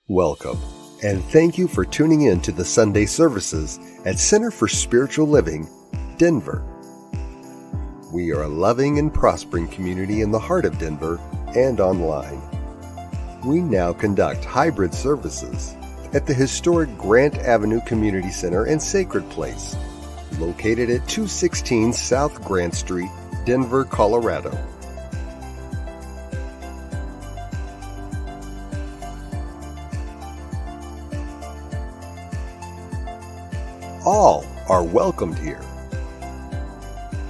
Welcome, and thank you for tuning in to the Sunday services at Center for Spiritual Living, Denver. We are a loving and prospering community in the heart of Denver and online. We now conduct hybrid services at the historic Grant Avenue Community Center and Sacred Place, located at 216 South Grant Street, Denver, Colorado. All are welcomed here.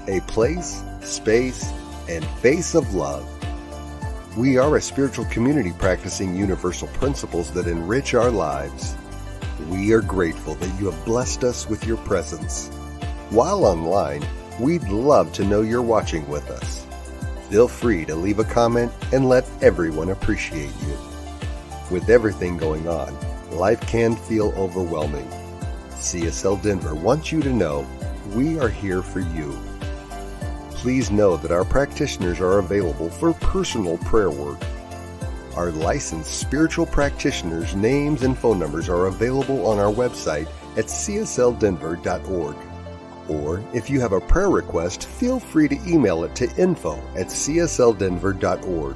A place, space, and face of love. We are a spiritual community practicing universal principles that enrich our lives. We are grateful that you have blessed us with your presence. While online, we'd love to know you're watching with us. Feel free to leave a comment and let everyone appreciate you. With everything going on, life can feel overwhelming. CSL Denver wants you to know we are here for you. Please know that our practitioners are available for personal prayer work. Our licensed spiritual practitioners' names and phone numbers are available on our website at csldenver.org. Or if you have a prayer request, feel free to email it to info@csldenver.org.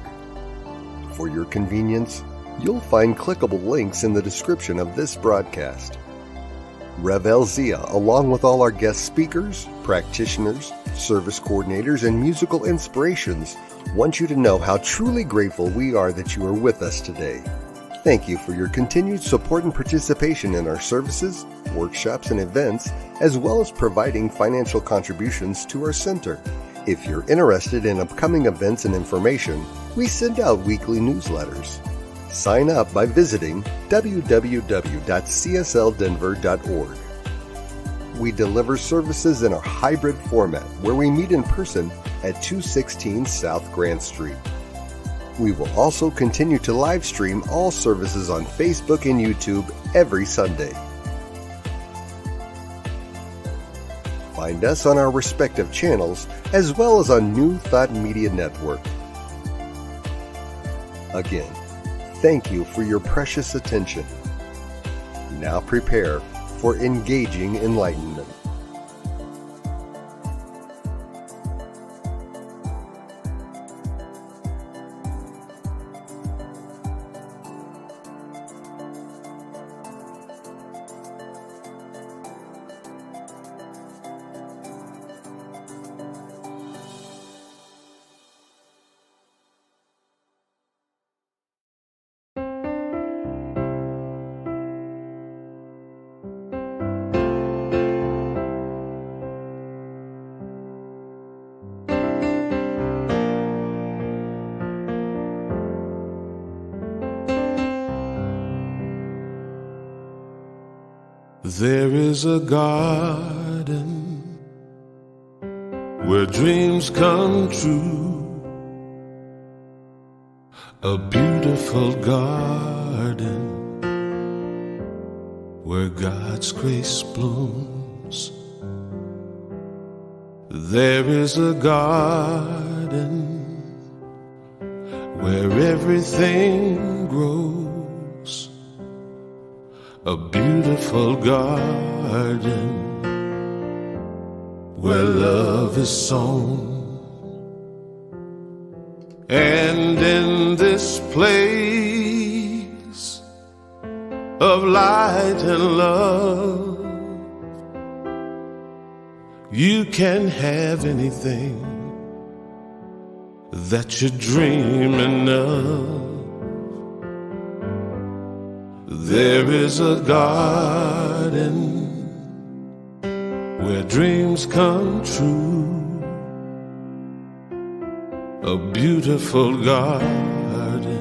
For your convenience, you'll find clickable links in the description of this broadcast. Rev L. Zia, along with all our guest speakers, practitioners, service coordinators, and musical inspirations, want you to know how truly grateful we are that you are with us today. Thank you for your continued support and participation in our services, workshops, and events, as well as providing financial contributions to our center. If you're interested in upcoming events and information, we send out weekly newsletters. Sign up by visiting www.csldenver.org. We deliver services in a hybrid format where we meet in person at 216 South Grant Street. We will also continue to live stream all services on Facebook and YouTube every Sunday. Find us on our respective channels as well as on New Thought Media Network. Again, thank you for your precious attention. Now prepare for engaging enlightenment. There is a garden where dreams come true, a beautiful garden where God's grace blooms. There is a garden where everything grows, a beautiful garden where love is sown. And in this place of light and love, you can have anything that you're dreaming of. There is a garden where dreams come true, a beautiful garden.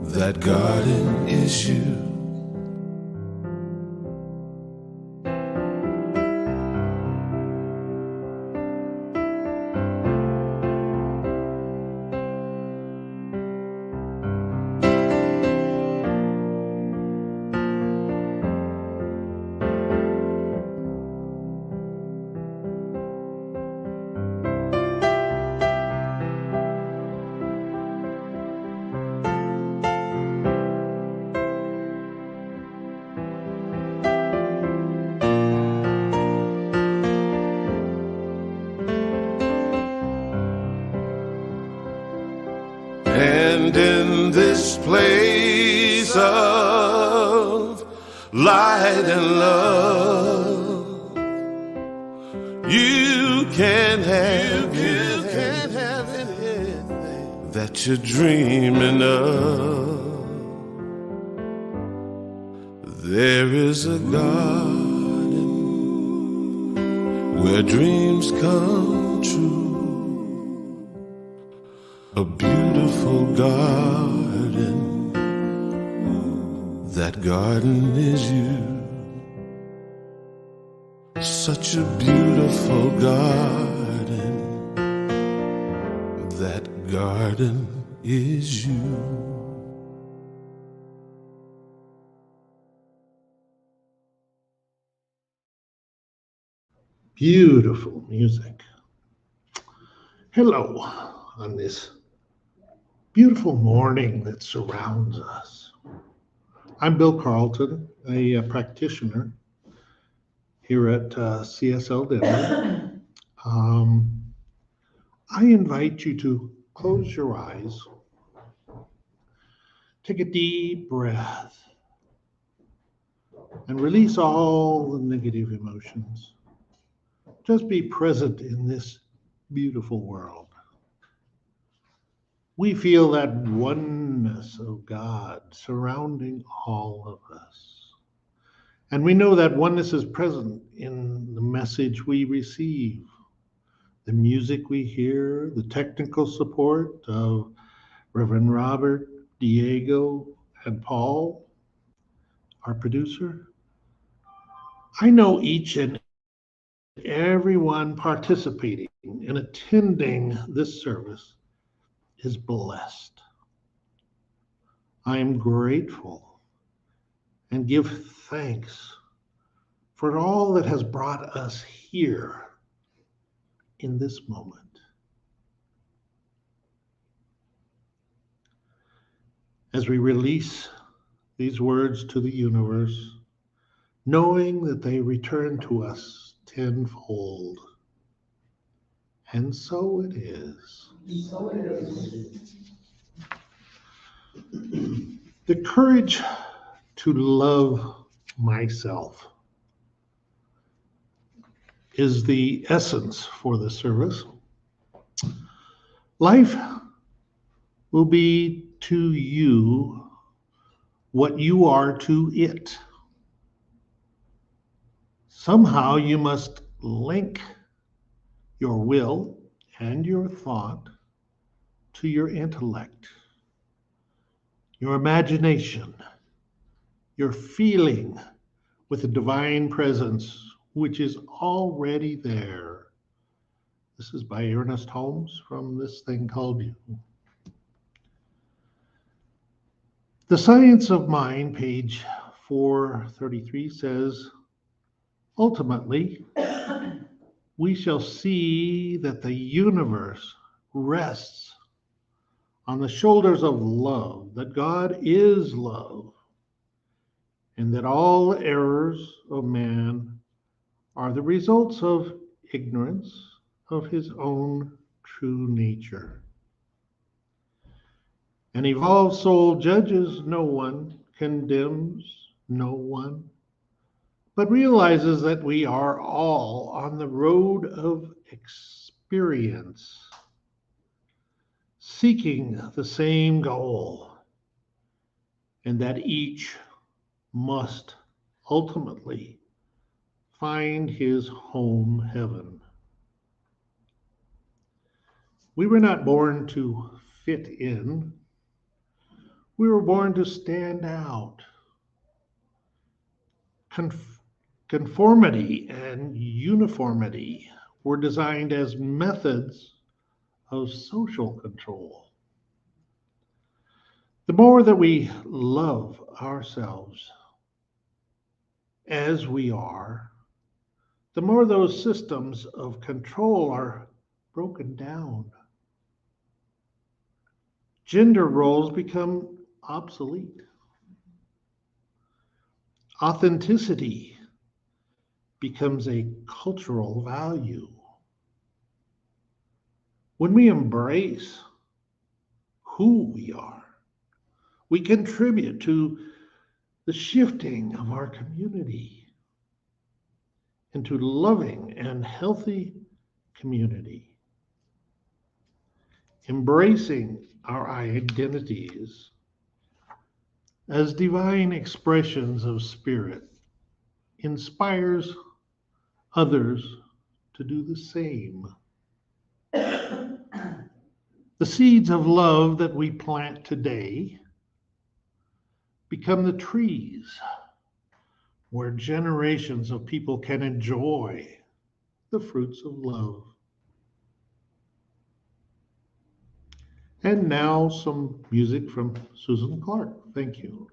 That garden is you. place of light and love. You can't have anything that you're dreaming of. There is a garden where dreams come true, a beautiful garden. That garden is you. Such a beautiful garden. That garden is you. Beautiful music. Hello on this beautiful morning that surrounds us. I'm Bill Carlton, a practitioner here at CSL Denver. I invite you to close your eyes, take a deep breath, and release all the negative emotions. Just be present in this beautiful world. We feel that oneness of God surrounding all of us. And we know that oneness is present in the message we receive, the music we hear, the technical support of Reverend Robert, Diego, and Paul, our producer. I know each and everyone participating and attending this service is blessed. I am grateful and give thanks for all that has brought us here in this moment. As we release these words to the universe, knowing that they return to us tenfold. And so it is. So it is. The courage to love myself is the essence for the service. Life will be to you what you are to it. Somehow you must link your will and your thought to your intellect, your imagination, your feeling with the divine presence, which is already there. This is by Ernest Holmes from This Thing Called You. The Science of Mind, page 433, says, ultimately, we shall see that the universe rests on the shoulders of love, that God is love, and that all errors of man are the results of ignorance of his own true nature. An evolved soul judges no one, condemns no one, but realizes that we are all on the road of experience, seeking the same goal, and that each must ultimately find his home heaven. We were not born to fit in. We were born to stand out. Conformity and uniformity were designed as methods of social control. The more that we love ourselves as we are, the more those systems of control are broken down. Gender roles become obsolete. Authenticity becomes a cultural value. When we embrace who we are, We contribute to the shifting of our community into loving and healthy community, embracing our identities as divine expressions of spirit inspires others to do the same. The seeds of love that we plant today become the trees where generations of people can enjoy the fruits of love. And now some music from Susan Clark. Thank you.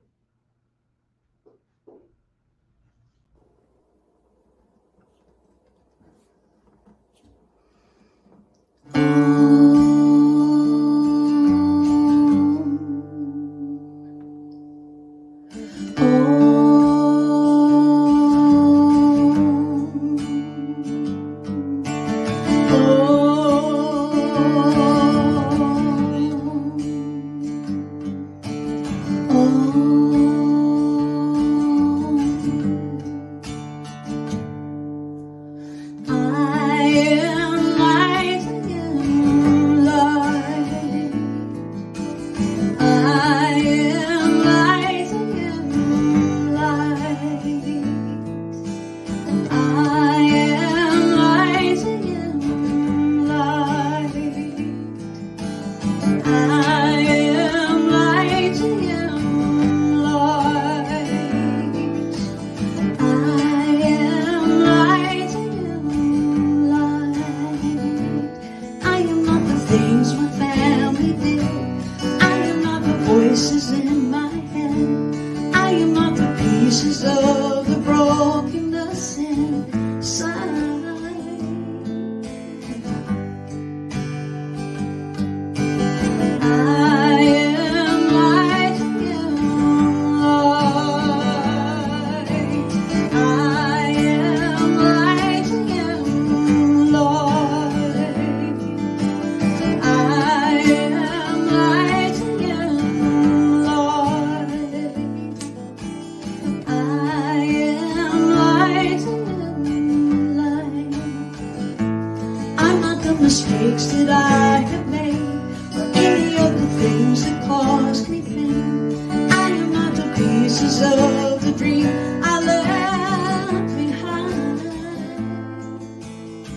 Mistakes that I have made, or any of the things that caused me pain. I am not the pieces of the dream I left behind.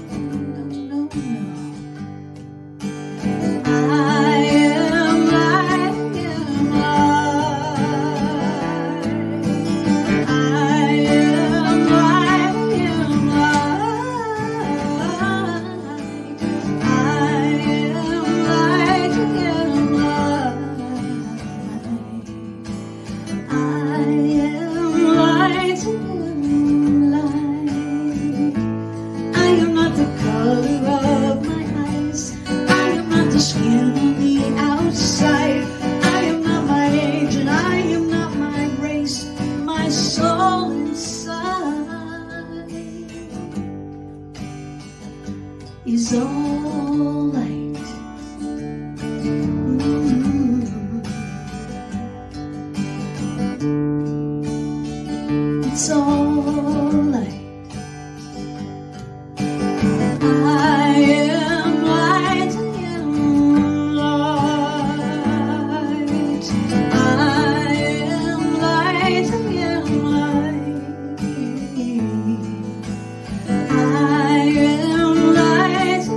No, no, no. I am light. Is all light. It's all light. I am light, I am light. I am light, I am light. I am light,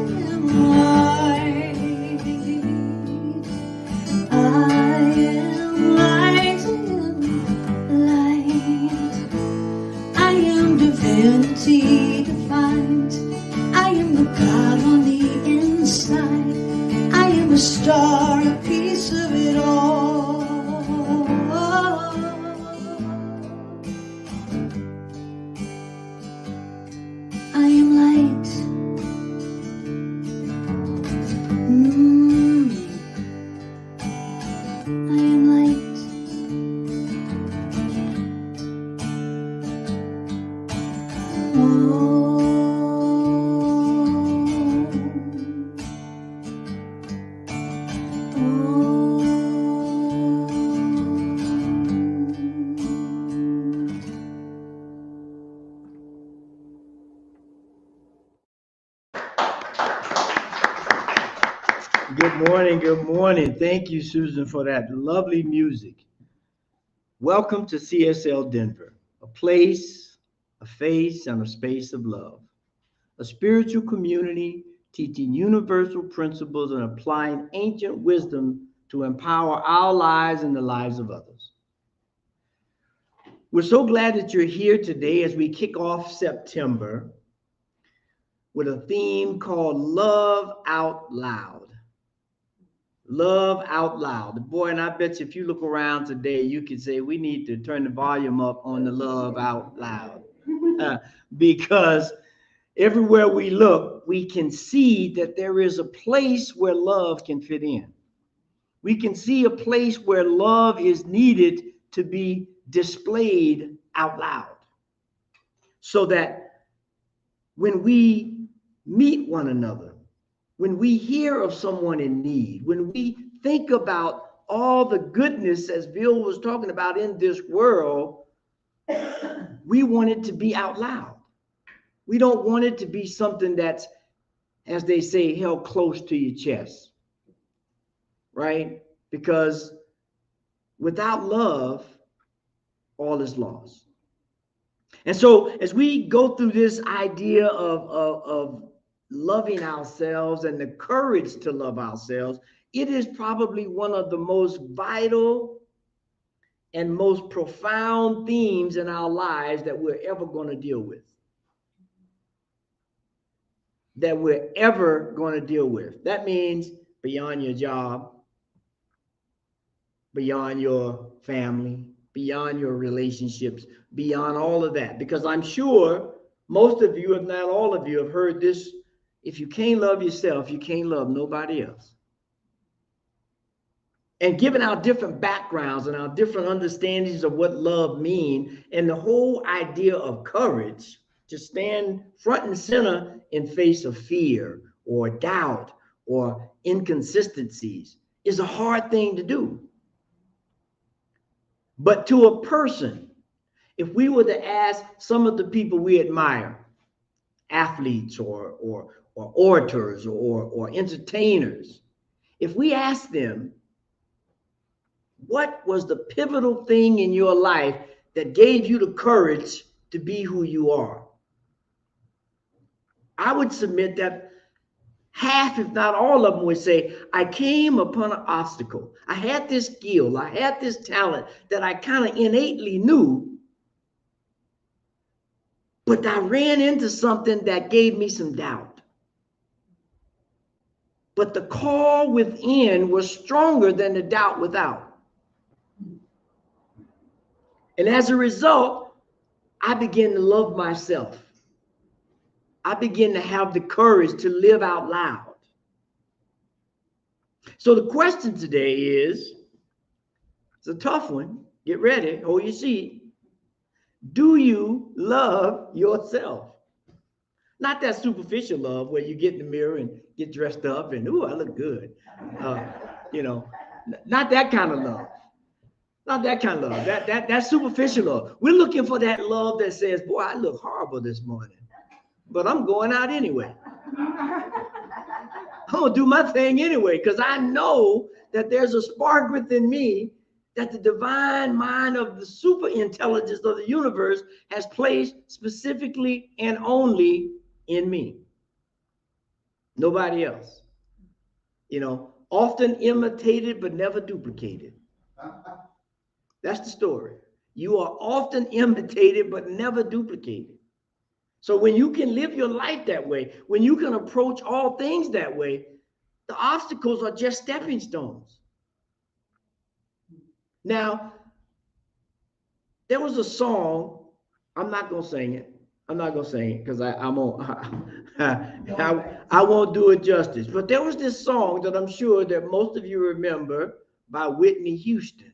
I am light. Good morning. Good morning. Thank you, Susan, for that lovely music. Welcome to CSL Denver, a place, a face, and a space of love. A spiritual community teaching universal principles and applying ancient wisdom to empower our lives and the lives of others. We're so glad that you're here today as we kick off September with a theme called Love Out Loud. Love out loud. Boy, and I bet you if you look around today, you could say we need to turn the volume up on the love out loud. Because everywhere we look, we can see that there is a place where love can fit in. We can see a place where love is needed to be displayed out loud. So that when we meet one another, when we hear of someone in need, when we think about all the goodness, as Bill was talking about, in this world, we want it to be out loud. We don't want it to be something that's, as they say, held close to your chest, right? Because without love, all is lost. And so as we go through this idea of loving ourselves and the courage to love ourselves, it is probably one of the most vital and most profound themes in our lives that we're ever going to deal with. That we're ever going to deal with. That means beyond your job, beyond your family, beyond your relationships, beyond all of that. Because I'm sure most of you, if not all of you, have heard this. If you can't love yourself, you can't love nobody else. And given our different backgrounds and our different understandings of what love means, and the whole idea of courage to stand front and center in face of fear or doubt or inconsistencies is a hard thing to do. But to a person, if we were to ask some of the people we admire, athletes or orators or entertainers, if we ask them, what was the pivotal thing in your life that gave you the courage to be who you are? I would submit that half, if not all of them, would say, I came upon an obstacle. I had this skill, I had this talent that I kind of innately knew, but I ran into something that gave me some doubt. But the call within was stronger than the doubt without. And as a result, I began to love myself. I began to have the courage to live out loud. So the question today is, it's a tough one. Get ready, hold your seat. Do you love yourself? Not that superficial love where you get in the mirror and get dressed up and, ooh, I look good. Not that kind of love. Not that kind of love. That's superficial love. We're looking for that love that says, boy, I look horrible this morning, but I'm going out anyway. I'm going to do my thing anyway, because I know that there's a spark within me that the divine mind of the super intelligence of the universe has placed specifically and only in me. Nobody else. Often imitated, but never duplicated. That's the story. You are often imitated, but never duplicated. So when you can live your life that way, when you can approach all things that way, the obstacles are just stepping stones. Now, there was a song, I'm not going to sing it. I'm not going to sing it because I won't do it justice. But there was this song that I'm sure that most of you remember by Whitney Houston.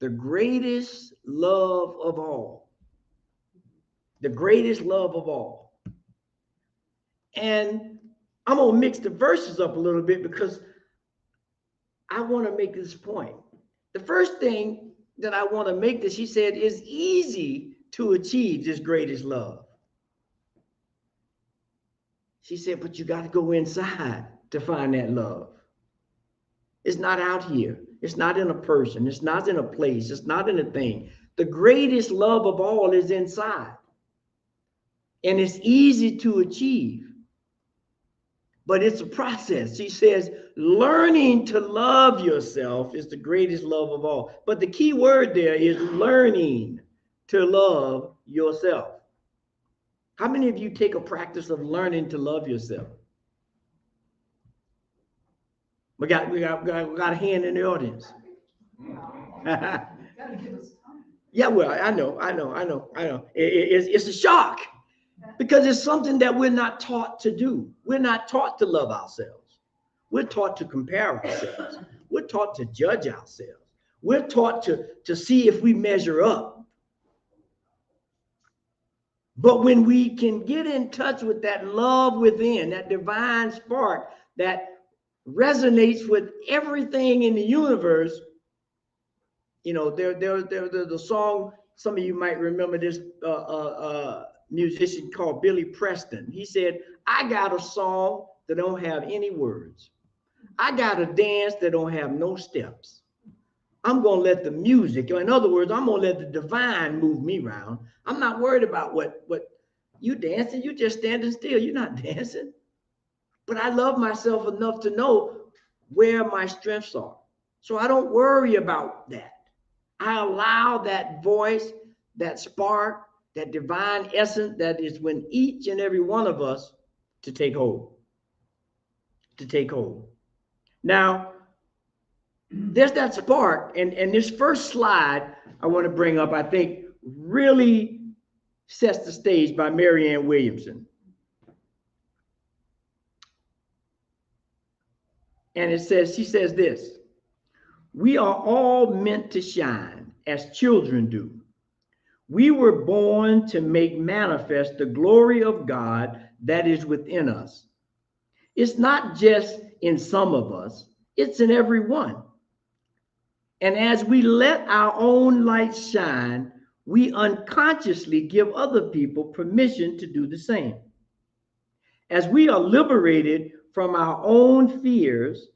The greatest love of all. The greatest love of all. And I'm going to mix the verses up a little bit because I want to make this point. The first thing that I want to make that she said is easy to achieve this greatest love. She said, but you got to go inside to find that love. It's not out here. It's not in a person. It's not in a place. It's not in a thing. The greatest love of all is inside. And it's easy to achieve. But it's a process. She says, learning to love yourself is the greatest love of all. But the key word there is learning to love yourself. How many of you take a practice of learning to love yourself? We got a hand in the audience. Yeah, well, I know. It's a shock because it's something that we're not taught to do. We're not taught to love ourselves. We're taught to compare ourselves. We're taught to judge ourselves. We're taught to see if we measure up. But when we can get in touch with that love within, that divine spark that resonates with everything in the universe, you know, there's the song, some of you might remember this musician called Billy Preston. He said, I got a song that don't have any words. I got a dance that don't have no steps. I'm going to let the music, in other words, I'm going to let the divine move me around. I'm not worried about what you dancing. You just standing still. You're not dancing. But I love myself enough to know where my strengths are. So I don't worry about that. I allow that voice, that spark, that divine essence that is within each and every one of us to take hold. To take hold. Now, there's that spark. And this first slide I want to bring up, I think, really sets the stage by Marianne Williamson. And she says this: we are all meant to shine as children do. We were born to make manifest the glory of God that is within us. It's not just in some of us, it's in every one. And as we let our own light shine, we unconsciously give other people permission to do the same. As we are liberated from our own fears,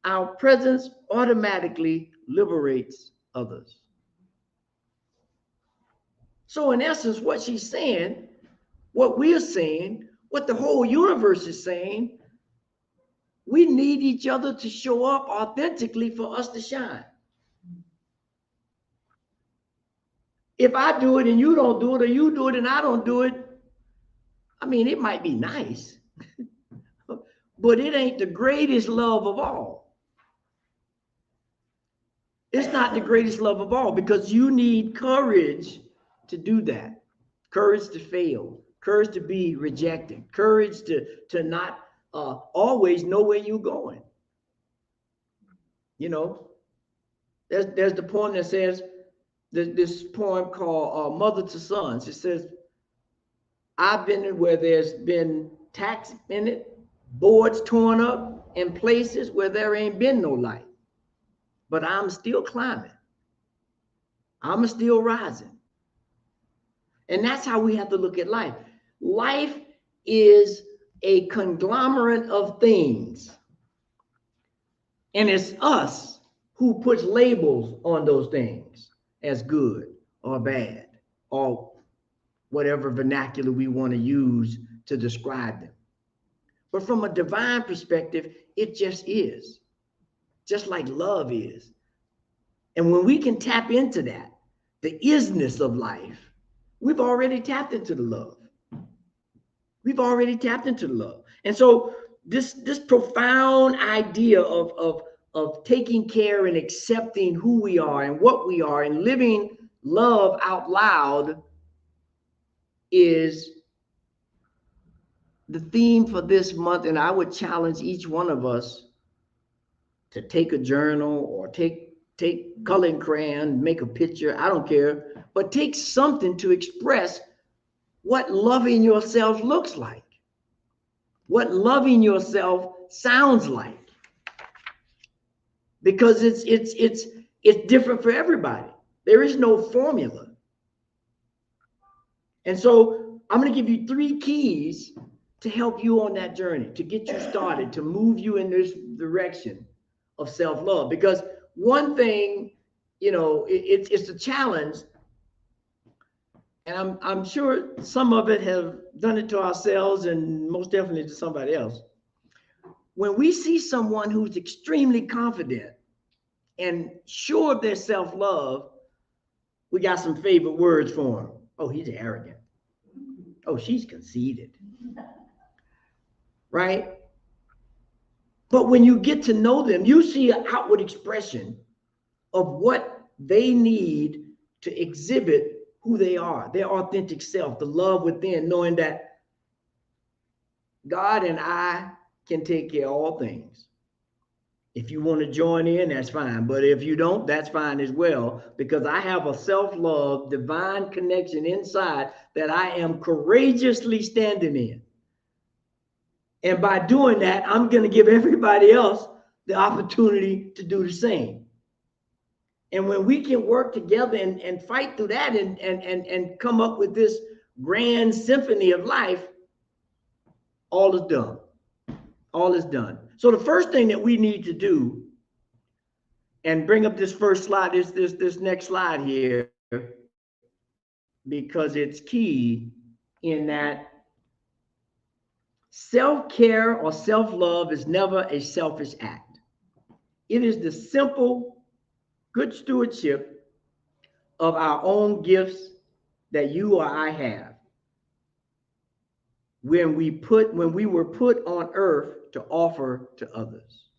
our presence automatically liberates others. So in essence, what she's saying, what we're saying, what the whole universe is saying, we need each other to show up authentically for us to shine. If I do it and you don't do it, or you do it and I don't do it, I mean, it might be nice, but it ain't the greatest love of all. It's not the greatest love of all, because you need courage to do that. Courage to fail, courage to be rejected, courage to not always know where you're going. You know, there's the poem that says, this poem called Mother to Sons. It says, I've been where there's been tacks in it, boards torn up, and places where there ain't been no light. But I'm still climbing. I'm still rising. And that's how we have to look at life. Life is a conglomerate of things. And it's us who puts labels on those things as good or bad, or whatever vernacular we want to use to describe them. But from a divine perspective, it just is, just like love is. And when we can tap into that, the isness of life, we've already tapped into the love. We've already tapped into the love. And so this profound idea of taking care and accepting who we are and what we are and living love out loud is the theme for this month. And I would challenge each one of us to take a journal or take coloring crayon, make a picture, I don't care, but take something to express what loving yourself looks like, what loving yourself sounds like. Because it's different for everybody. There is no formula. And so I'm going to give you 3 keys to help you on that journey, to get you started, to move you in this direction of self-love. Because one thing, you know, it's a challenge, and I'm sure some of it have done it to ourselves and most definitely to somebody else. When we see someone who's extremely confident and sure of their self-love, we got some favorite words for them. Oh, he's arrogant. Oh, she's conceited. Right? But when you get to know them, you see an outward expression of what they need to exhibit who they are, their authentic self, the love within, knowing that God and I can take care of all things. If you want to join in, that's fine. But if you don't, that's fine as well, because I have a self-love, divine connection inside that I am courageously standing in. And by doing that, I'm going to give everybody else the opportunity to do the same. And when we can work together and fight through that and come up with this grand symphony of life, all is done. All is done. So the first thing that we need to do, and bring up this first slide, this next slide here, because it's key in that self-care or self-love is never a selfish act. It is the simple, good stewardship of our own gifts that you or I have when we were put on earth to offer to others.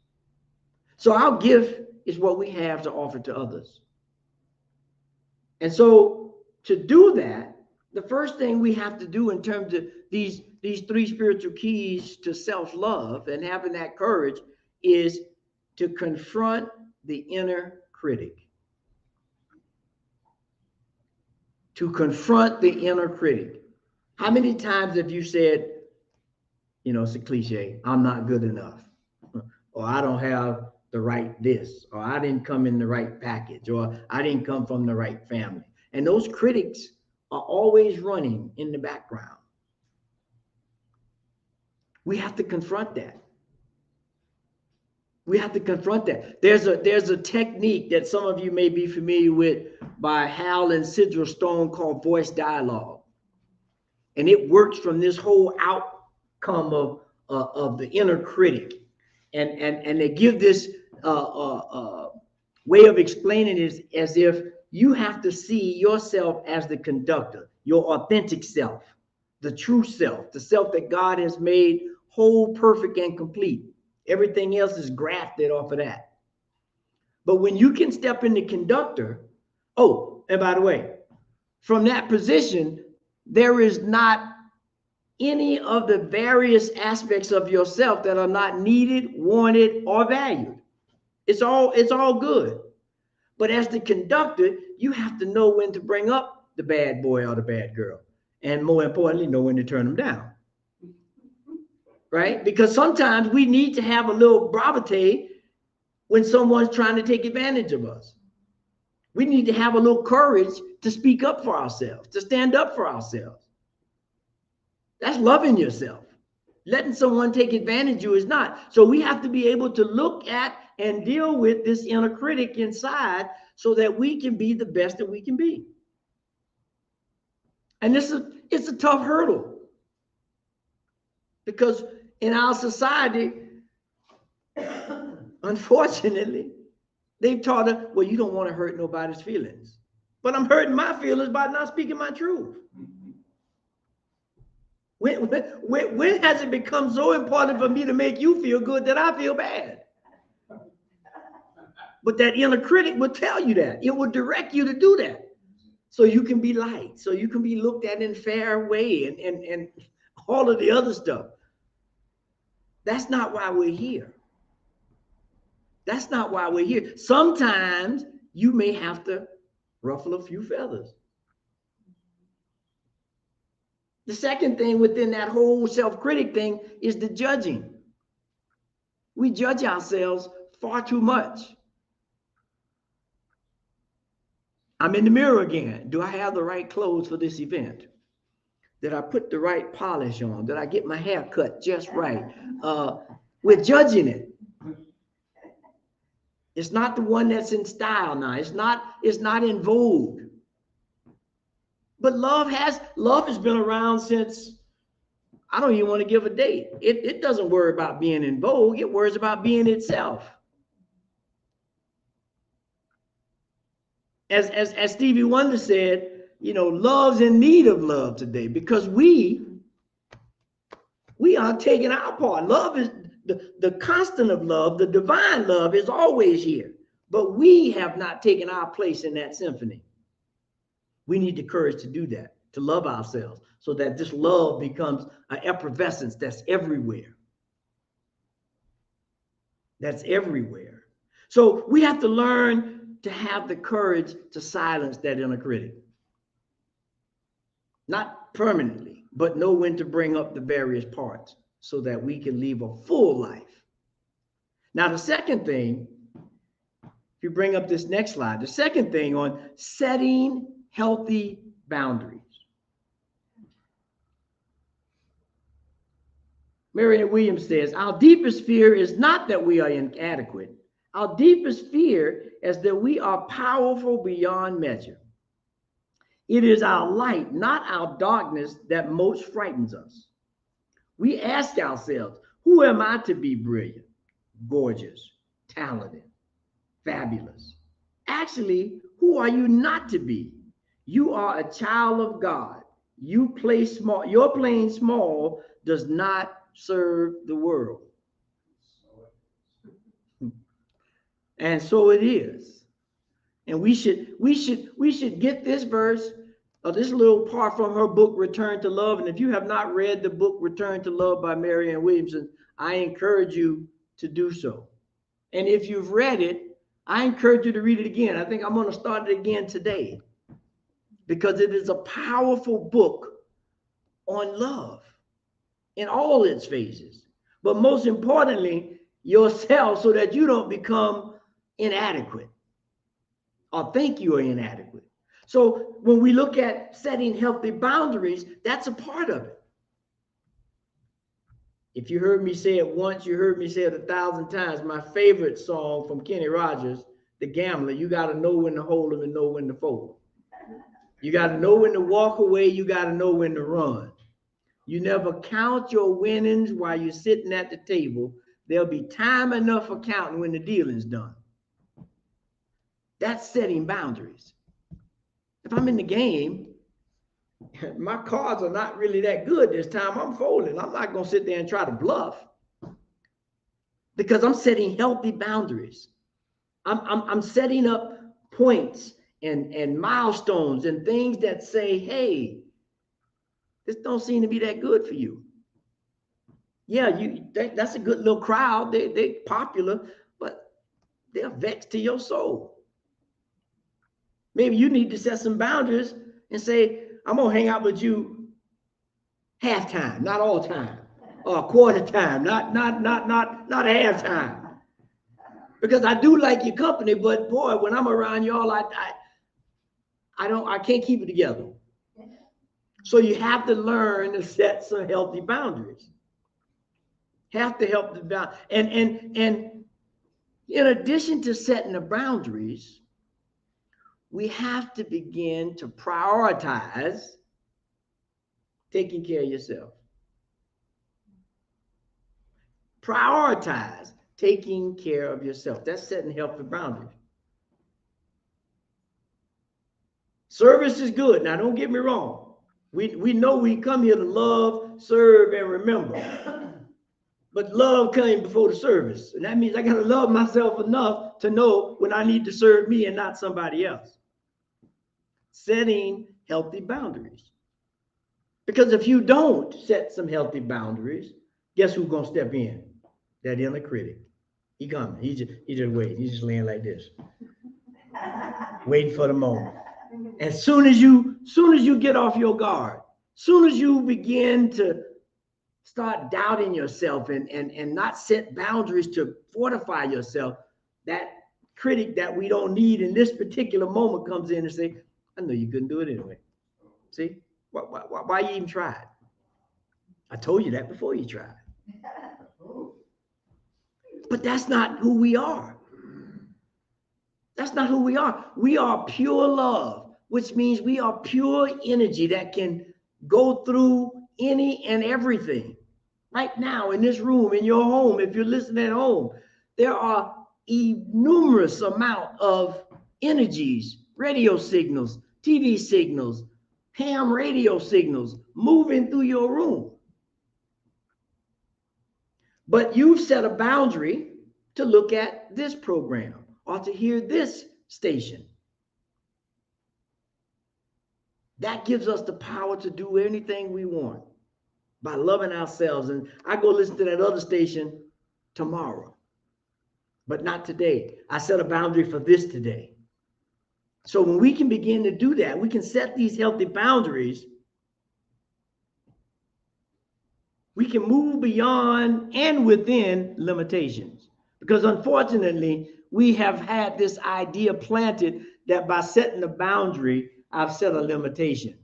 So our gift is what we have to offer to others. And so to do that, the first thing we have to do in terms of these three spiritual keys to self-love and having that courage is to confront the inner critic. To confront the inner critic. How many times have you said, you know, it's a cliche, I'm not good enough, or I don't have the right this, or I didn't come in the right package, or I didn't come from the right family. And those critics are always running in the background. We have to confront that. We have to confront that. There's a technique that some of you may be familiar with by Hal and Sidra Stone called voice dialogue. And it works from this whole outcome of the inner critic. And they give this way of explaining it as if you have to see yourself as the conductor, your authentic self, the true self, the self that God has made whole, perfect, and complete. Everything else is grafted off of that. But when you can step in the conductor, oh, and by the way, from that position, there is not any of the various aspects of yourself that are not needed, wanted, or valued. It's all good. But as the conductor, you have to know when to bring up the bad boy or the bad girl. And more importantly, know when to turn them down. Right? Because sometimes we need to have a little bravado when someone's trying to take advantage of us. We need to have a little courage to speak up for ourselves, to stand up for ourselves. That's loving yourself. Letting someone take advantage of you is not. So we have to be able to look at and deal with this inner critic inside so that we can be the best that we can be. And it's a tough hurdle, because in our society, unfortunately, they've taught us, well, you don't want to hurt nobody's feelings. But I'm hurting my feelings by not speaking my truth. When has it become so important for me to make you feel good that I feel bad? But that inner critic will tell you that. It will direct you to do that. So you can be light, so you can be looked at in a fair way and all of the other stuff. That's not why we're here. That's not why we're here. Sometimes you may have to ruffle a few feathers. The second thing within that whole self-critic thing is the judging. We judge ourselves far too much. I'm in the mirror again. Do I have the right clothes for this event? Did I put the right polish on? Did I get my hair cut just right? We're judging it. It's not the one that's in style now. It's not in vogue. But love has been around since, I don't even want to give a date. It doesn't worry about being in vogue. It worries about being itself. As Stevie Wonder said, love's in need of love today because we aren't taking our part. Love is the constant of love, the divine love is always here, but we have not taken our place in that symphony. We need the courage to do that, to love ourselves, so that this love becomes an effervescence that's everywhere. That's everywhere. So we have to learn to have the courage to silence that inner critic. Not permanently, but know when to bring up the various parts so that we can live a full life. Now, the second thing, if you bring up this next slide, the second thing on setting healthy boundaries. Marianne Williams says, our deepest fear is not that we are inadequate. Our deepest fear is that we are powerful beyond measure. It is our light, not our darkness, that most frightens us. We ask ourselves, who am I to be brilliant, gorgeous, talented, fabulous? Actually, who are you not to be? You are a child of God. You play small. Your playing small does not serve the world. And so it is. And we should get this verse, or this little part from her book, Return to Love. And if you have not read the book, Return to Love by Marianne Williamson, I encourage you to do so. And if you've read it, I encourage you to read it again. I think I'm going to start it again today because it is a powerful book on love in all its phases. But most importantly, yourself, so that you don't become inadequate or think you are inadequate. So when we look at setting healthy boundaries, that's a part of it. If you heard me say it once, you heard me say it 1,000 times. My favorite song from Kenny Rogers, The Gambler, you got to know when to hold them and know when to fold them. You got to know when to walk away. You got to know when to run. You never count your winnings while you're sitting at the table. There'll be time enough for counting when the dealing's done. That's setting boundaries. If I'm in the game, my cards are not really that good this time, I'm folding. I'm not going to sit there and try to bluff because I'm setting healthy boundaries. I'm setting up points and milestones and things that say, hey, this don't seem to be that good for you. Yeah, that's a good little crowd. They're popular, but they're vexed to your soul. Maybe you need to set some boundaries and say, I'm going to hang out with you halftime, not all time, or quarter time, not half time. Because I do like your company, but boy, when I'm around y'all, I can't keep it together. So you have to learn to set some healthy boundaries. Have to help the boundaries. And in addition to setting the boundaries, we have to begin to prioritize taking care of yourself. Prioritize taking care of yourself. That's setting healthy boundaries. Service is good. Now, don't get me wrong. We know we come here to love, serve, and remember. But love came before the service. And that means I got to love myself enough to know when I need to serve me and not somebody else. Setting healthy boundaries. Because if you don't set some healthy boundaries, guess who's going to step in? That inner critic. He coming. He just waiting. He's just laying like this. Waiting for the moment. As soon as you get off your guard, soon as you begin to start doubting yourself and not set boundaries to fortify yourself, that critic that we don't need in this particular moment comes in and say, I know you couldn't do it anyway. See, Why you even tried? I told you that before you tried. But that's not who we are. That's not who we are. We are pure love, which means we are pure energy that can go through any and everything. Right now in this room, in your home, if you're listening at home, there are a numerous amount of energies, radio signals, TV signals, ham radio signals moving through your room. But you've set a boundary to look at this program or to hear this station. That gives us the power to do anything we want by loving ourselves. And I go listen to that other station tomorrow, but not today. I set a boundary for this today. So when we can begin to do that, we can set these healthy boundaries. We can move beyond and within limitations. Because unfortunately, we have had this idea planted that by setting a boundary, I've set a limitation.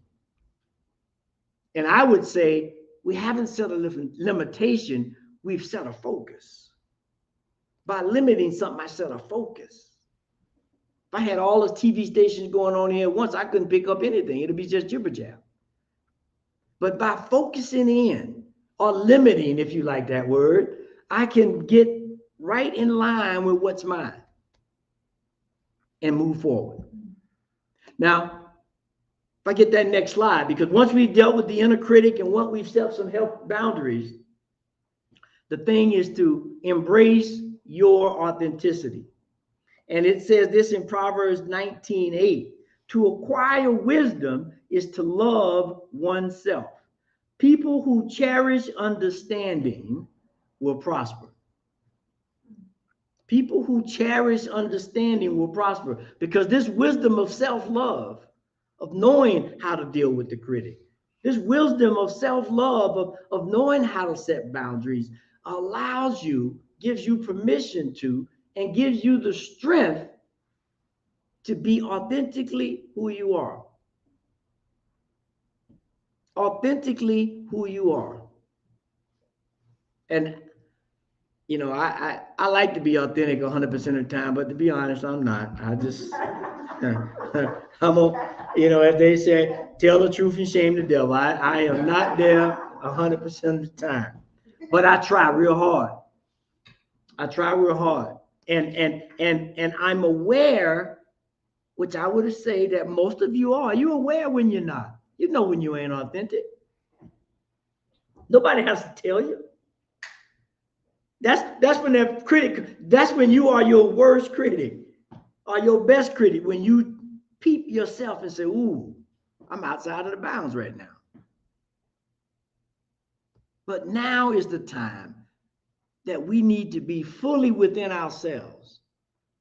And I would say we haven't set a limitation, we've set a focus. By limiting something, I set a focus. If I had all the TV stations going on here at once, I couldn't pick up anything. It'd be just jibber jab. But by focusing in, or limiting, if you like that word, I can get right in line with what's mine and move forward. Now, if I get that next slide, because once we've dealt with the inner critic and once we've set some health boundaries, the thing is to embrace your authenticity. And it says this in Proverbs 19:8, to acquire wisdom is to love oneself. People who cherish understanding will prosper. People who cherish understanding will prosper, because this wisdom of self-love, of knowing how to deal with the critic, this wisdom of self-love, of knowing how to set boundaries, allows you, gives you permission to, and gives you the strength to be authentically who you are. Authentically who you are. And you know, I like to be authentic 100% of the time, but to be honest, I'm not. I just as they say, tell the truth and shame the devil. I am not there 100% of the time, but I try real hard. I try real hard, and I'm aware, which I would say that most of you are. You're aware when you're not. You know when you ain't authentic. Nobody has to tell you. That's when that critic, that's when you are your worst critic or your best critic, when you peep yourself and say, ooh, I'm outside of the bounds right now. But now is the time that we need to be fully within ourselves.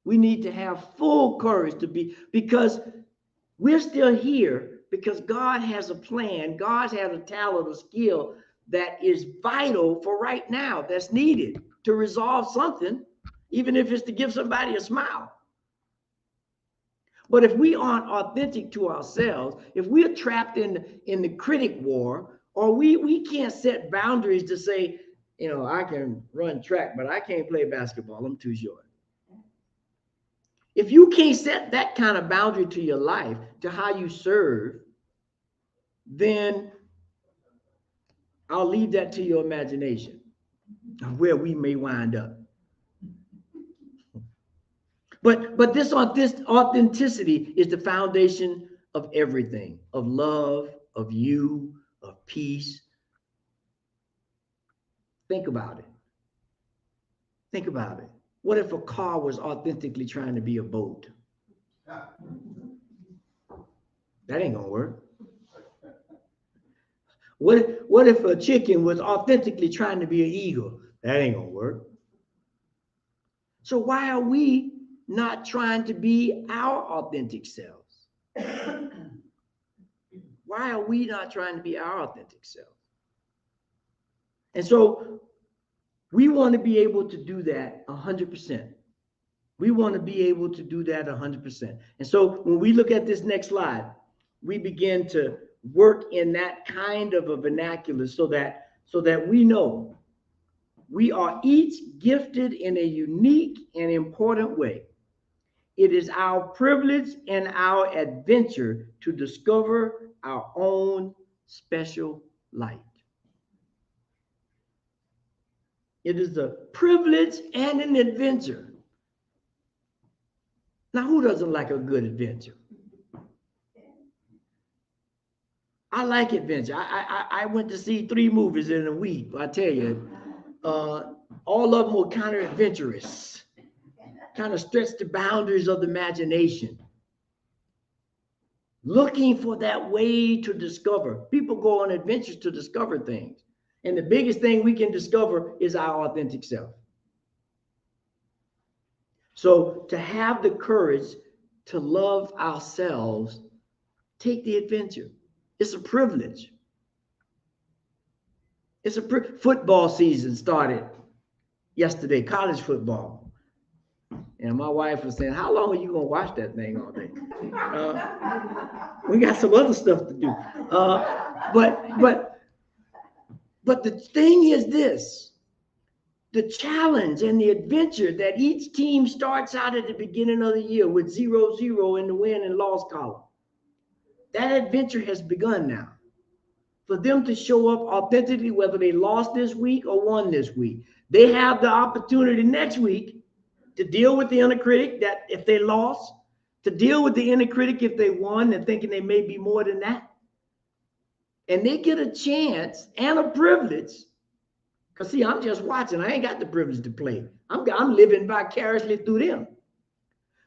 We need to have full courage to be, because we're still here, because God has a plan. God has a talent, a skill that is vital for right now, that's needed to resolve something, even if it's to give somebody a smile. But if we aren't authentic to ourselves, if we're trapped in the critic war, or we can't set boundaries to say, you know, I can run track, but I can't play basketball, I'm too short. If you can't set that kind of boundary to your life, to how you serve, then I'll leave that to your imagination of where we may wind up. But this authenticity is the foundation of everything, of love, of you, of peace. Think about it. Think about it. What if a car was authentically trying to be a boat? That ain't gonna work. What if a chicken was authentically trying to be an eagle? That ain't gonna work. So why are we not trying to be our authentic selves? Why are we not trying to be our authentic selves? And so we want to be able to do that 100%. We want to be able to do that 100%. And so when we look at this next slide, we begin to work in that kind of a vernacular so that we know we are each gifted in a unique and important way. It is our privilege and our adventure to discover our own special light. It is a privilege and an adventure. Now, who doesn't like a good adventure? I like adventure. I went to see 3 movies in a week. I tell you, all of them were kind of adventurous, kind of stretched the boundaries of the imagination, looking for that way to discover. People go on adventures to discover things. And the biggest thing we can discover is our authentic self. So to have the courage to love ourselves, take the adventure. It's a privilege. It's a football season started yesterday, college football. And my wife was saying, how long are you going to watch that thing all day? We got some other stuff to do. But the thing is this, the challenge and the adventure that each team starts out at the beginning of the year with 0-0 in the win and loss column. That adventure has begun now. For them to show up authentically, whether they lost this week or won this week. They have the opportunity next week to deal with the inner critic that if they lost, to deal with the inner critic if they won and thinking they may be more than that. And they get a chance and a privilege. Because see, I'm just watching. I ain't got the privilege to play. I'm living vicariously through them.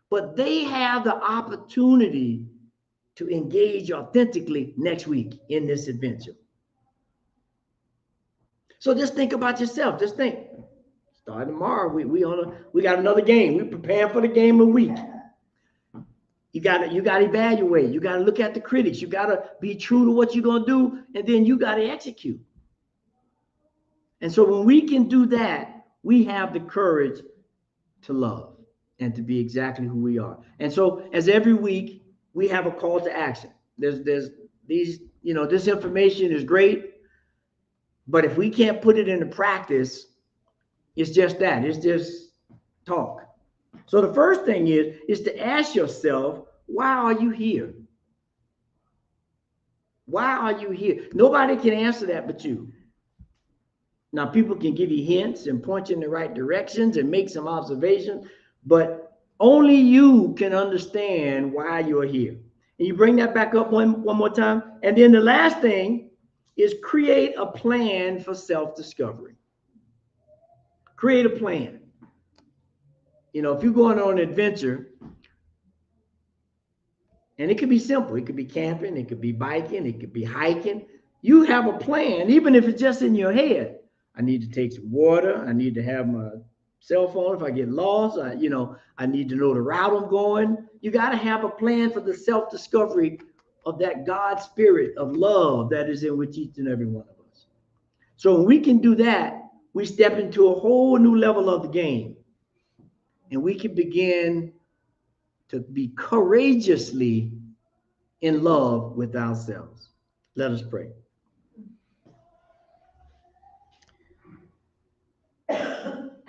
But they have the opportunity to engage authentically next week in this adventure. So just think about yourself. Just think. Starting tomorrow, we got another game. We're preparing for the game of the week. You gotta evaluate. You gotta look at the critics. You gotta be true to what you're gonna do, and then you gotta execute. And so when we can do that, we have the courage to love and to be exactly who we are. And so as every week, we have a call to action. There's these, this information is great, but if we can't put it into practice, it's just that. It's just talk. So the first thing is to ask yourself, why are you here? Why are you here? Nobody can answer that but you. Now, people can give you hints and point you in the right directions and make some observations, but only you can understand why you're here. And you bring that back up one more time. And then the last thing is create a plan for self-discovery. Create a plan. If you're going on an adventure, and it could be simple. It could be camping. It could be biking. It could be hiking. You have a plan, even if it's just in your head. I need to take some water. I need to have my cell phone if I get lost. I need to know the route I'm going. You got to have a plan for the self-discovery of that God spirit of love that is in with each and every one of us. So when we can do that, we step into a whole new level of the game. And we can begin to be courageously in love with ourselves. Let us pray.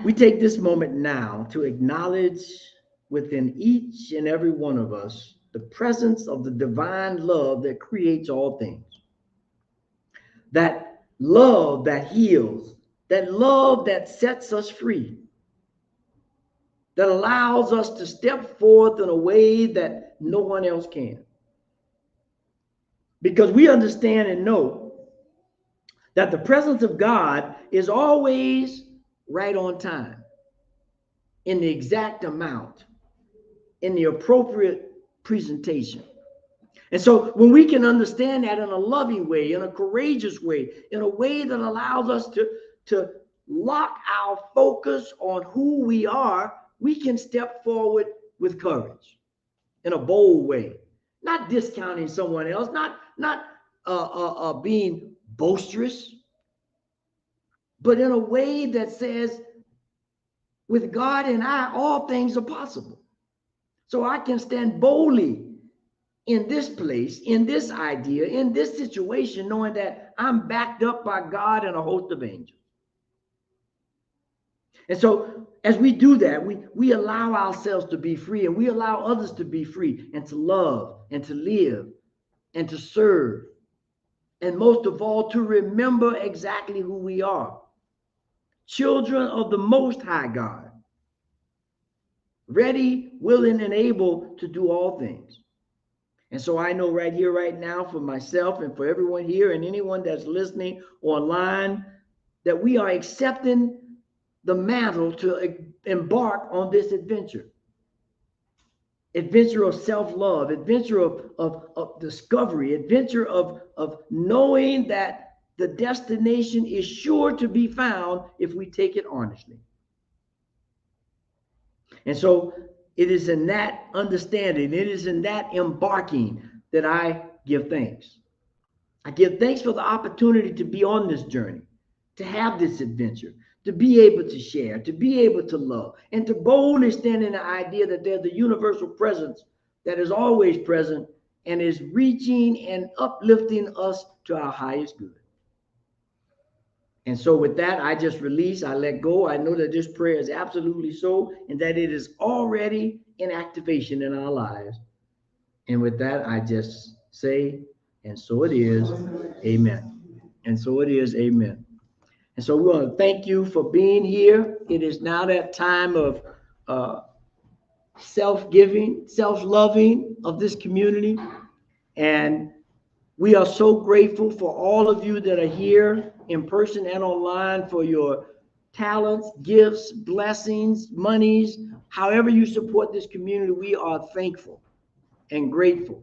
We take this moment now to acknowledge within each and every one of us the presence of the divine love that creates all things. That love that heals, that love that sets us free, that allows us to step forth in a way that no one else can. Because we understand and know that the presence of God is always right on time, in the exact amount, in the appropriate presentation. And so when we can understand that in a loving way, in a courageous way, in a way that allows us to lock our focus on who we are, we can step forward with courage in a bold way, not discounting someone else, not being boisterous, but in a way that says, with God and I, all things are possible. So I can stand boldly in this place, in this idea, in this situation, knowing that I'm backed up by God and a host of angels. And so as we do that, we allow ourselves to be free, and we allow others to be free and to love and to live and to serve. And most of all, to remember exactly who we are. Children of the Most High God. Ready, willing, and able to do all things. And so I know right here, right now, for myself and for everyone here and anyone that's listening online, that we are accepting the mantle to embark on this adventure. Adventure of self-love, adventure of discovery, adventure of knowing that the destination is sure to be found if we take it honestly. And so it is in that understanding, it is in that embarking that I give thanks. I give thanks for the opportunity to be on this journey, to have this adventure, to be able to share, to be able to love, and to boldly stand in the idea that there's the universal presence that is always present and is reaching and uplifting us to our highest good. And so with that, I just release, I let go. I know that this prayer is absolutely so, and that it is already in activation in our lives. And with that, I just say, and so it is, amen. And so it is, amen. And so we want to thank you for being here. It is now that time of self-giving, self-loving of this community. And we are so grateful for all of you that are here in person and online, for your talents, gifts, blessings, monies, however you support this community. We are thankful and grateful.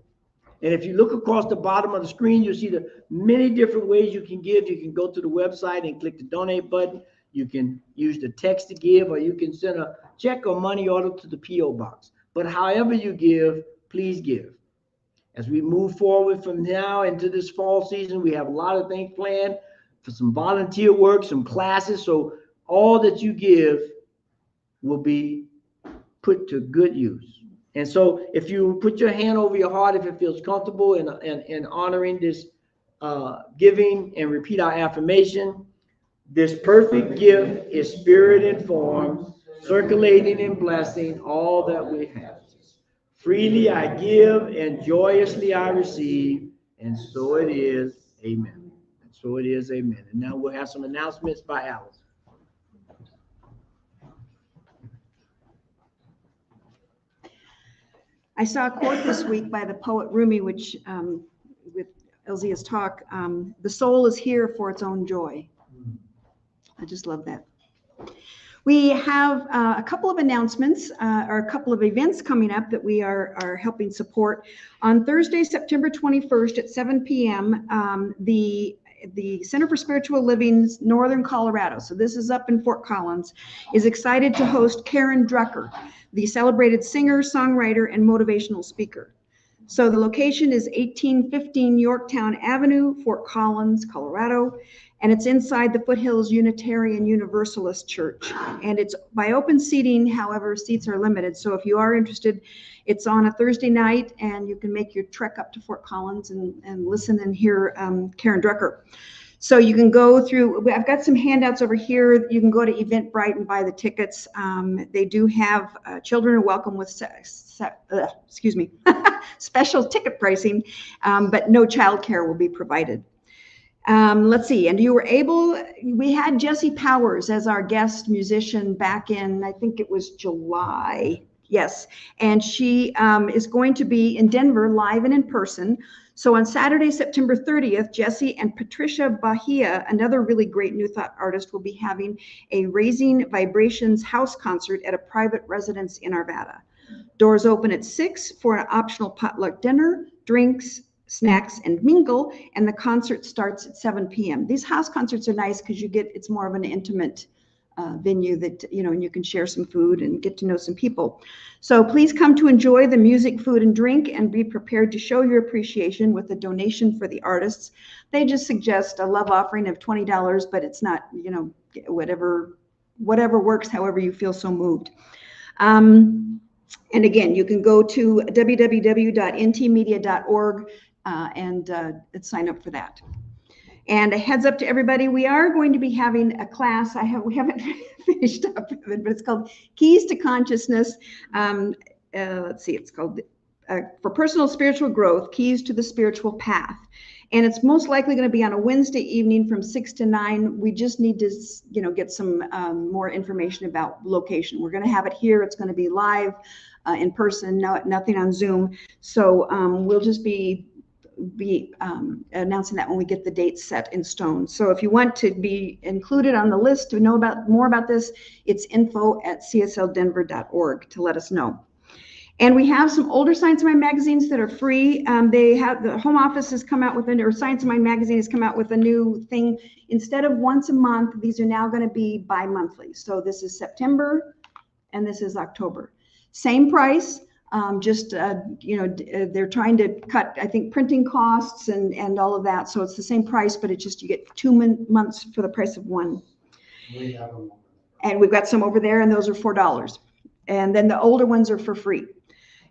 And if you look across the bottom of the screen, you'll see the many different ways you can give. You can go to the website and click the donate button. You can use the text to give, or you can send a check or money order to the P.O. box. But however you give, please give. As we move forward from now into this fall season, we have a lot of things planned for some volunteer work, some classes. So all that you give will be put to good use. And so if you put your hand over your heart, if it feels comfortable in honoring this giving, and repeat our affirmation, this perfect gift is spirit informed, circulating and blessing all that we have. Freely I give and joyously I receive, and so it is, amen. And so it is, amen. And now we'll have some announcements by Alice. I saw a quote this week by the poet Rumi, which with Elzia's talk, the soul is here for its own joy. I just love that. We have a couple of announcements or a couple of events coming up that we are helping support. On Thursday, September 21st at 7 p.m., the Center for Spiritual Living's Northern Colorado, so this is up in Fort Collins, is excited to host Karen Drucker, the celebrated singer, songwriter, and motivational speaker. So the location is 1815 Yorktown Avenue, Fort Collins, Colorado, and it's inside the Foothills Unitarian Universalist Church. And it's by open seating, however, seats are limited. So if you are interested, it's on a Thursday night, and you can make your trek up to Fort Collins and listen and hear Karen Drucker. So you can go through, I've got some handouts over here. You can go to Eventbrite and buy the tickets. They do have children are welcome with special ticket pricing, but no childcare will be provided. Let's see, and we had Jesse Powers as our guest musician back in, I think it was July. Yes, and she is going to be in Denver live and in person. So on Saturday, September 30th, Jesse and Patricia Bahia, another really great New Thought artist, will be having a Raising Vibrations house concert at a private residence in Arvada. Doors open at 6 for an optional potluck dinner, drinks, snacks, and mingle, and the concert starts at 7 p.m. These house concerts are nice because it's more of an intimate venue that, and you can share some food and get to know some people. So please come to enjoy the music, food, and drink, and be prepared to show your appreciation with a donation for the artists. They just suggest a love offering of $20, but it's not, whatever works, however you feel so moved. And again, you can go to www.ntmedia.org and sign up for that. And a heads up to everybody, we are going to be having a class. We haven't finished up with it, but it's called Keys to Consciousness. Let's see, it's called for Personal Spiritual Growth, Keys to the Spiritual Path. And it's most likely going to be on a Wednesday evening from 6 to 9. We just need to, get some more information about location. We're going to have it here. It's going to be live in person, nothing on Zoom. So we'll just be announcing that when we get the date set in stone. So if you want to be included on the list to know more about this, it's info@cslddenver.org to let us know. And we have some older Science of Mind magazines that are free. The Home Office has come out with or Science of Mind magazine has come out with a new thing. Instead of once a month, these are now going to be bi-monthly. So this is September and this is October. Same price, they're trying to cut, I think, printing costs and all of that. So it's the same price, but it's just you get 2 months for the price of one. And we've got some over there, and those are $4. And then the older ones are for free.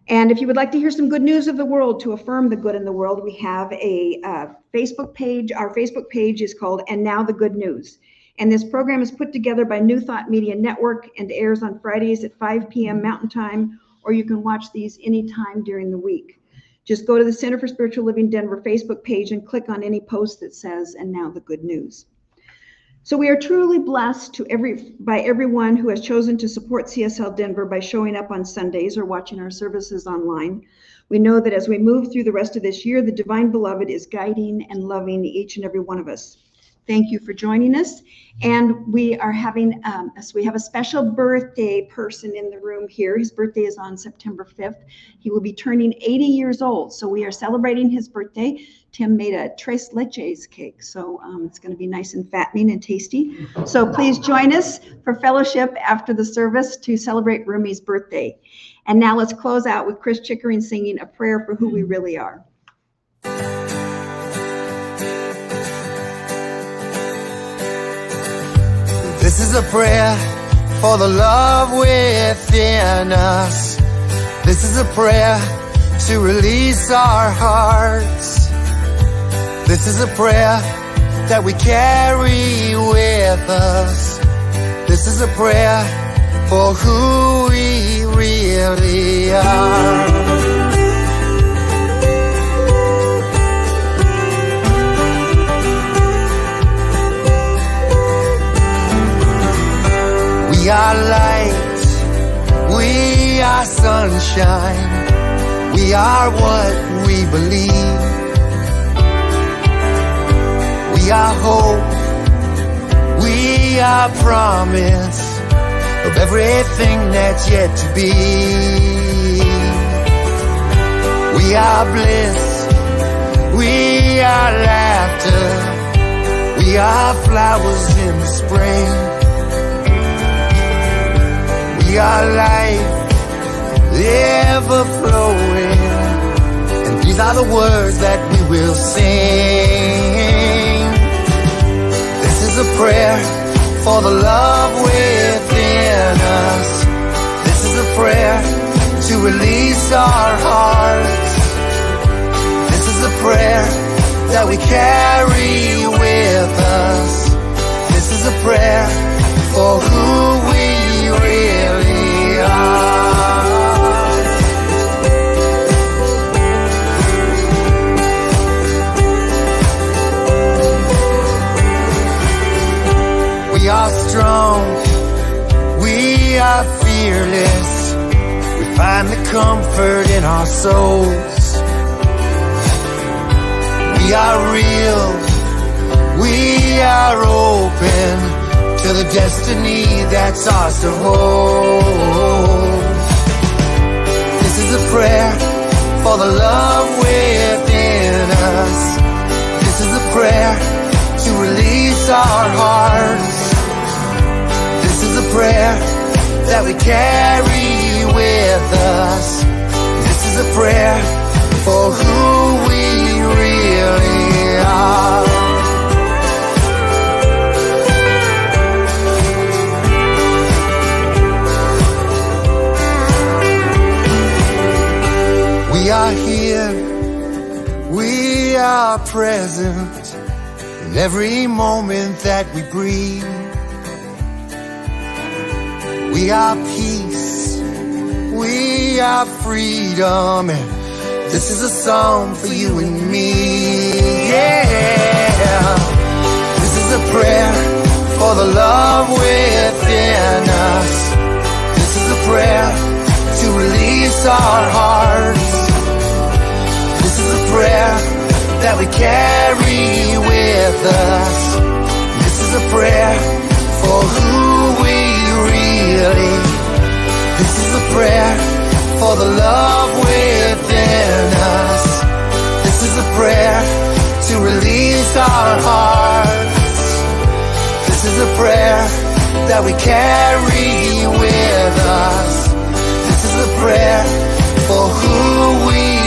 And if you would like to hear some good news of the world, to affirm the good in the world, we have a Facebook page. Our Facebook page is called And Now the Good News. And this program is put together by New Thought Media Network and airs on Fridays at 5 p.m. Mountain Time, or you can watch these anytime during the week. Just go to the Center for Spiritual Living Denver Facebook page and click on any post that says And Now the Good News. So we are truly blessed by everyone who has chosen to support CSL Denver by showing up on Sundays or watching our services online. We know that as we move through the rest of this year, the Divine Beloved is guiding and loving each and every one of us. Thank you for joining us. And we are having, we have a special birthday person in the room here. His birthday is on September 5th. He will be turning 80 years old. So we are celebrating his birthday. Tim made a tres leches cake. So it's going to be nice and fattening and tasty. So please join us for fellowship after the service to celebrate Rumi's birthday. And now let's close out with Chris Chickering singing A Prayer for Who We Really Are. This is a prayer for the love within us. This is a prayer to release our hearts. This is a prayer that we carry with us. This is a prayer for who we really are. We are light, we are sunshine, we are what we believe. We are hope, we are promise of everything that's yet to be. We are bliss, we are laughter, we are flowers in the spring. We are life, ever flowing, and these are the words that we will sing. This is a prayer for the love within us. This is a prayer to release our hearts. This is a prayer that we carry with us. This is a prayer for who we really are. We are strong, we are fearless, we find the comfort in our souls. We are real, we are open to the destiny that's ours to hold. This is a prayer for the love within us. This is a prayer to release our hearts. This is a prayer that we carry with us. This is a prayer for who we really are. are present in every moment that we breathe. We are peace, we are freedom, and this is a song for you and me. Yeah, this is a prayer for the love within us. This is a prayer to release our hearts. This is a prayer that we carry with us. This is a prayer for who we really. This is a prayer for the love within us. This is a prayer to release our hearts. This is a prayer that we carry with us. This is a prayer for who we